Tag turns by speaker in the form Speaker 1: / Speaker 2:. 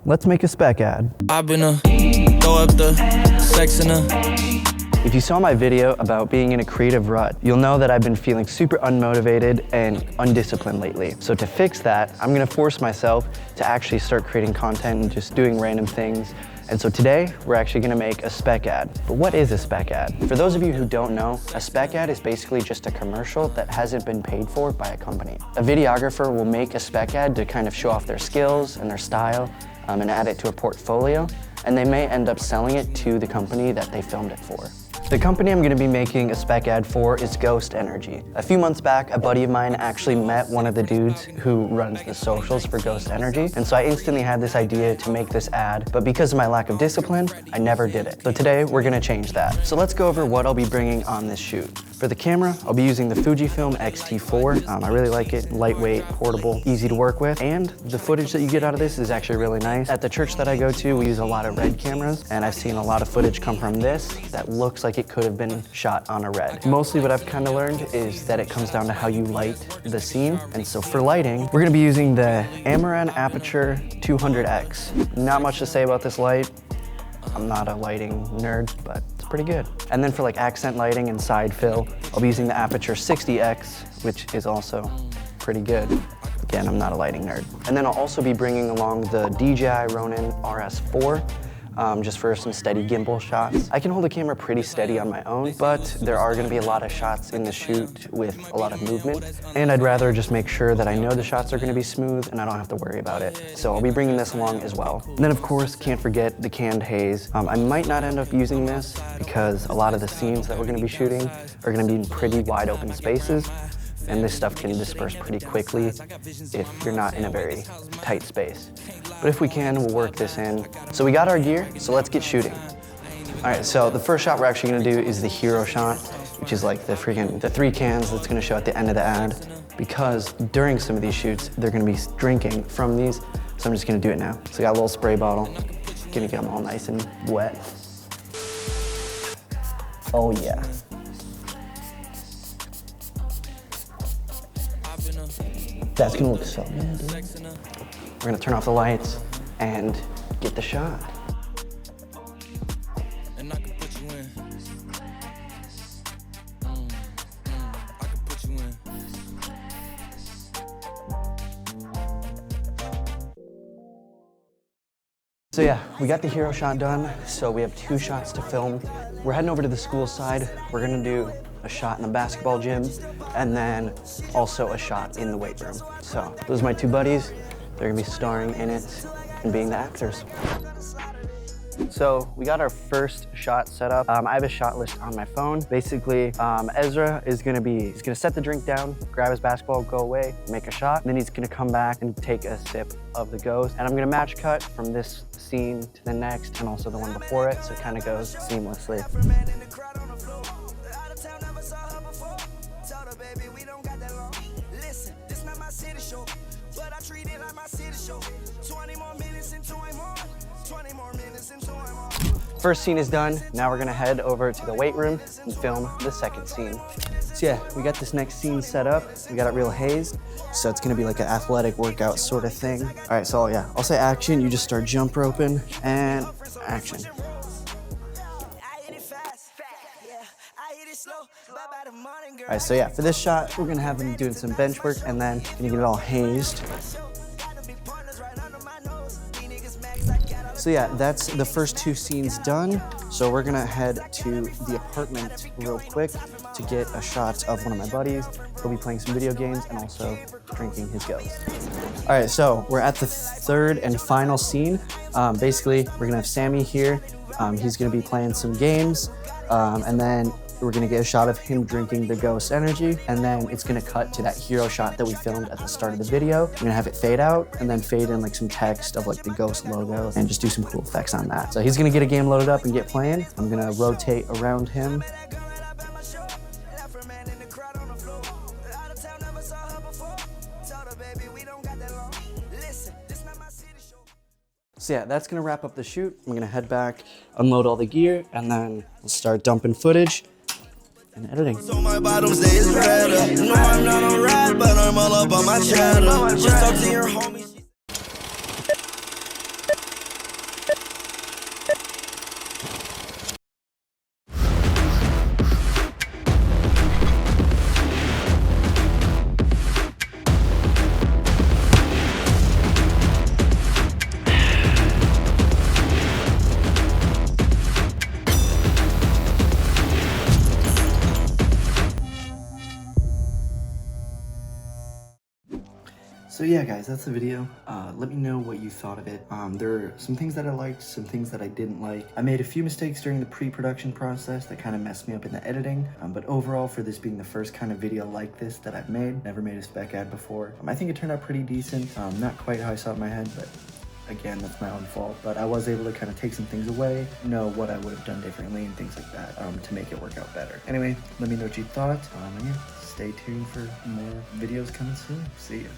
Speaker 1: Let's make a spec ad.
Speaker 2: I've been throw up the sex in
Speaker 1: If you saw my video about being in a creative rut, you'll know that I've been feeling super unmotivated and undisciplined lately. So to fix that, I'm gonna force myself to actually start creating content and just doing random things. And so today, we're actually gonna make a spec ad. But what is a spec ad? For those of you who don't know, a spec ad is basically just a commercial that hasn't been paid for by a company. A videographer will make a spec ad to kind of show off their skills and their style and add it to a portfolio, and they may end up selling it to the company that they filmed it for. The company I'm gonna be making a spec ad for is Ghost Energy. A few months back, a buddy of mine actually met one of the dudes who runs the socials for Ghost Energy, and so I instantly had this idea to make this ad, but because of my lack of discipline, I never did it. So today, we're gonna change that. So let's go over what I'll be bringing on this shoot. For the camera, I'll be using the FujiFilm XT4. I really like it, lightweight, portable, easy to work with, and the footage that you get out of this is actually really nice. At the church that I go to, we use a lot of red cameras, and I've seen a lot of footage come from this that looks like it could have been shot on a red. Mostly what I've kind of learned is that it comes down to how you light the scene, and so for lighting, we're gonna be using the Amaran Aperture 200X. Not much to say about this light. I'm not a lighting nerd, but it's pretty good. And then for like accent lighting and side fill, I'll be using the Aperture 60X, which is also pretty good. Again, I'm not a lighting nerd. And then I'll also be bringing along the DJI Ronin RS4, just for some steady gimbal shots. I can hold the camera pretty steady on my own, but there are gonna be a lot of shots in the shoot with a lot of movement, and I'd rather just make sure that I know the shots are gonna be smooth and I don't have to worry about it. So I'll be bringing this along as well. And then of course, can't forget the canned haze. I might not end up using this because a lot of the scenes that we're gonna be shooting are gonna be in pretty wide open spaces, and this stuff can disperse pretty quickly if you're not in a very tight space. But if we can, we'll work this in. So we got our gear, so let's get shooting. All right, so the first shot we're actually gonna do is the hero shot, which is like the 3 cans that's gonna show at the end of the ad, because during some of these shoots, they're gonna be drinking from these, so I'm just gonna do it now. So I got a little spray bottle, gonna get them all nice and wet. Oh yeah. That's gonna look so good, dude. We're gonna turn off the lights and get the shot.
Speaker 2: and I can put you in. I can put you in.
Speaker 1: So yeah, we got the hero shot done, so we have 2 shots to film. We're heading over to the school side. We're gonna do a shot in the basketball gym, and then also a shot in the weight room. So those are my 2 buddies. They're gonna be starring in it and being the actors. So we got our first shot set up. I have a shot list on my phone. Basically, Ezra is he's gonna set the drink down, grab his basketball, go away, make a shot, and then he's gonna come back and take a sip of the Ghost. And I'm gonna match cut from this scene to the next and also the one before it, so it kind of goes seamlessly. First scene is done. Now we're gonna head over to the weight room and film the second scene. So yeah, we got this next scene set up. We got it real hazed. So it's gonna be like an athletic workout sort of thing. All right, so yeah, I'll say action. You just start jump roping and action. All right, so yeah, for this shot, we're gonna have him doing some bench work and then gonna get it all hazed. So yeah, that's the first 2 scenes done. So we're gonna head to the apartment real quick to get a shot of one of my buddies. He'll be playing some video games and also drinking his Ghost. All right, so we're at the 3rd and final scene. Basically, we're gonna have Sammy here. He's gonna be playing some games, and then we're gonna get a shot of him drinking the Ghost Energy, and then it's gonna cut to that hero shot that we filmed at the start of the video. We're gonna have it fade out and then fade in like some text of like the Ghost logo and just do some cool effects on that. So he's gonna get a game loaded up and get playing. I'm gonna rotate around him. So yeah, that's gonna wrap up the shoot. I'm gonna head back, unload all the gear, and then we'll start dumping footage and editing.
Speaker 3: So my bottom stays redder. No, I'm not on ride, but I'm all up on my cheddar. Just talk to your homies.
Speaker 1: So yeah, guys, that's the video. Let me know what you thought of it. There are some things that I liked, some things that I didn't like. I made a few mistakes during the pre-production process that kind of messed me up in the editing, but overall, for this being the first kind of video like this that I've made, never made a spec ad before, I think it turned out pretty decent. Not quite how I saw it in my head, but again, that's my own fault. But I was able to kind of take some things away, know what I would have done differently and things like that, to make it work out better. Anyway, let me know what you thought, and yeah, stay tuned for more videos coming soon. See ya.